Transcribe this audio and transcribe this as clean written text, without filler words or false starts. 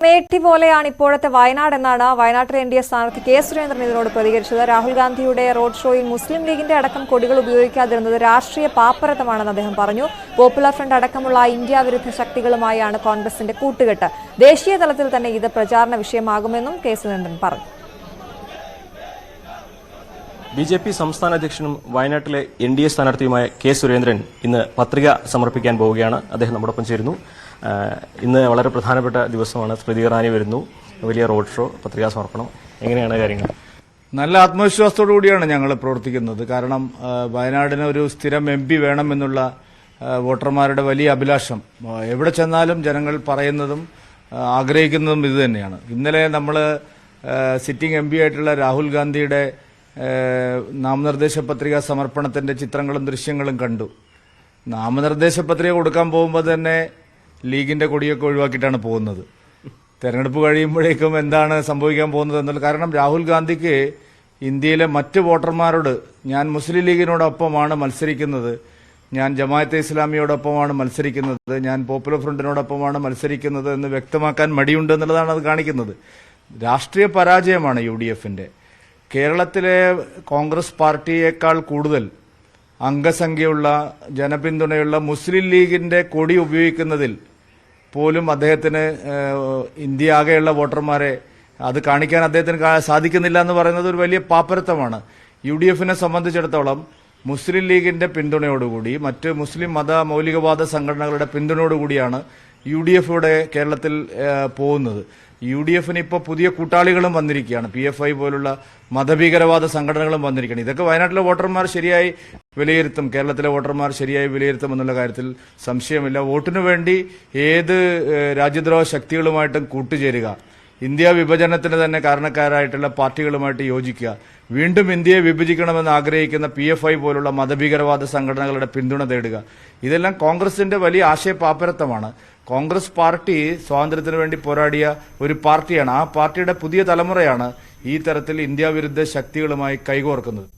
മേട്ടി പോലെയാണ് ഇപ്പോഴത്തെ വയനാട് എന്നാണ് വയനാട്ടിലെ എൻഡിഎ സ്ഥാനാർത്ഥി കെ സുരേന്ദ്രൻ ഇതിനോട് പ്രതികരിച്ചത്. രാഹുൽ ഗാന്ധിയുടെ റോഡ് ഷോയിൽ മുസ്ലിം ലീഗിന്റെ അടക്കം കൊടികൾ ഉപയോഗിക്കാതിരുന്നത് രാഷ്ട്രീയ പാപ്പരത്തമാണെന്ന് അദ്ദേഹം പറഞ്ഞു. പോപ്പുലർ ഫ്രണ്ട് അടക്കമുള്ള ഇന്ത്യ വിരുദ്ധ ശക്തികളുമായാണ് കോൺഗ്രസിന്റെ കൂട്ടുകെട്ട്. ദേശീയ തലത്തിൽ തന്നെ ഇത് പ്രചാരണ വിഷയമാകുമെന്നും കെ സുരേന്ദ്രൻ പറഞ്ഞു. ബിജെപി സംസ്ഥാന അധ്യക്ഷനും വയനാട്ടിലെ എൻഡിഎ സ്ഥാനാർത്ഥിയുമായ കെ സുരേന്ദ്രൻ ഇന്ന് പത്രിക സമർപ്പിക്കാൻ പോവുകയാണ്. അദ്ദേഹം നമ്മോടൊപ്പം ചേരുന്നു. ഇന്ന് വളരെ പ്രധാനപ്പെട്ട ദിവസമാണ്. സ്മൃതി ഇറാനി വരുന്നു, വലിയ റോഡ് ഷോ, പത്രികാ സമർപ്പണം. എങ്ങനെയാണ് കാര്യങ്ങൾ? നല്ല ആത്മവിശ്വാസത്തോടു കൂടിയാണ് ഞങ്ങൾ പ്രവർത്തിക്കുന്നത്. കാരണം വയനാടിന് ഒരു സ്ഥിരം MP വേണമെന്നുള്ള വോട്ടർമാരുടെ വലിയ അഭിലാഷം എവിടെ ചെന്നാലും ജനങ്ങൾ പറയുന്നതും ആഗ്രഹിക്കുന്നതും ഇത് തന്നെയാണ്. ഇന്നലെ നമ്മൾ സിറ്റിംഗ് MP ആയിട്ടുള്ള രാഹുൽ ഗാന്ധിയുടെ നാമനിർദ്ദേശ പത്രിക സമർപ്പണത്തിന്റെ ചിത്രങ്ങളും ദൃശ്യങ്ങളും കണ്ടു. നാമനിർദ്ദേശ പത്രിക കൊടുക്കാൻ പോകുമ്പോൾ തന്നെ ലീഗിന്റെ കൊടിയൊക്കെ ഒഴിവാക്കിയിട്ടാണ് പോകുന്നത്. തെരഞ്ഞെടുപ്പ് കഴിയുമ്പോഴേക്കും എന്താണ് സംഭവിക്കാൻ പോകുന്നത് എന്നുള്ള കാരണം രാഹുൽ ഗാന്ധിക്ക് ഇന്ത്യയിലെ മറ്റ് വോട്ടർമാരോട് ഞാൻ മുസ്ലിം ലീഗിനോടൊപ്പമാണ് മത്സരിക്കുന്നത്, ഞാൻ ജമാഅത്തെ ഇസ്ലാമിയോടൊപ്പമാണ് മത്സരിക്കുന്നത്, ഞാൻ പോപ്പുലർ ഫ്രണ്ടിനോടൊപ്പമാണ് മത്സരിക്കുന്നത് എന്ന് വ്യക്തമാക്കാൻ മടിയുണ്ട് എന്നുള്ളതാണ് അത് കാണിക്കുന്നത്. രാഷ്ട്രീയ പരാജയമാണ് UDFന്റെ. കേരളത്തിലെ കോൺഗ്രസ് പാർട്ടിയേക്കാൾ കൂടുതൽ അംഗസംഖ്യയുള്ള ജനപിന്തുണയുള്ള മുസ്ലിം ലീഗിന്റെ കൊടി ഉപയോഗിക്കുന്നതിൽ പോലും അദ്ദേഹത്തിന് ഇന്ത്യ ആകെയുള്ള വോട്ടർമാരെ അത് കാണിക്കാൻ അദ്ദേഹത്തിന് സാധിക്കുന്നില്ല എന്ന് പറയുന്നത് ഒരു വലിയ പാപ്പരത്തമാണ്. UDFനെ സംബന്ധിച്ചിടത്തോളം മുസ്ലിം ലീഗിന്റെ പിന്തുണയോടുകൂടി മറ്റ് മുസ്ലിം മത മൗലികവാദ സംഘടനകളുടെ പിന്തുണയോടുകൂടിയാണ് UDF ഇവിടെ കേരളത്തിൽ പോകുന്നത്. UDFന് ഇപ്പോൾ പുതിയ കൂട്ടാളികളും വന്നിരിക്കുകയാണ്. PFI പോലുള്ള മതഭീകരവാദ സംഘടനകളും വന്നിരിക്കുകയാണ്. ഇതൊക്കെ വയനാട്ടിലെ വോട്ടർമാർ ശരിയായി വിലയിരുത്തും, കേരളത്തിലെ വോട്ടർമാർ ശരിയായി വിലയിരുത്തും എന്നുള്ള കാര്യത്തിൽ സംശയമില്ല. വോട്ടിനു വേണ്ടി ഏത് രാജ്യദ്രോഹ ശക്തികളുമായിട്ടും കൂട്ടുചേരുക, ഇന്ത്യ വിഭജനത്തിന് തന്നെ കാരണക്കാരായിട്ടുള്ള പാർട്ടികളുമായിട്ട് യോജിക്കുക, വീണ്ടും ഇന്ത്യയെ വിഭജിക്കണമെന്ന് ആഗ്രഹിക്കുന്ന PFI പോലുള്ള മതഭീകരവാദ സംഘടനകളുടെ പിന്തുണ തേടുക, ഇതെല്ലാം കോൺഗ്രസിന്റെ വലിയ ആശയപാപ്പരത്വമാണ്. കോൺഗ്രസ് പാർട്ടി സ്വാതന്ത്ര്യത്തിന് വേണ്ടി പോരാടിയ ഒരു പാർട്ടിയാണ്. ആ പാർട്ടിയുടെ പുതിയ തലമുറയാണ് ഈ തരത്തിൽ ഇന്ത്യ വിരുദ്ധ ശക്തികളുമായി കൈകോർക്കുന്നത്.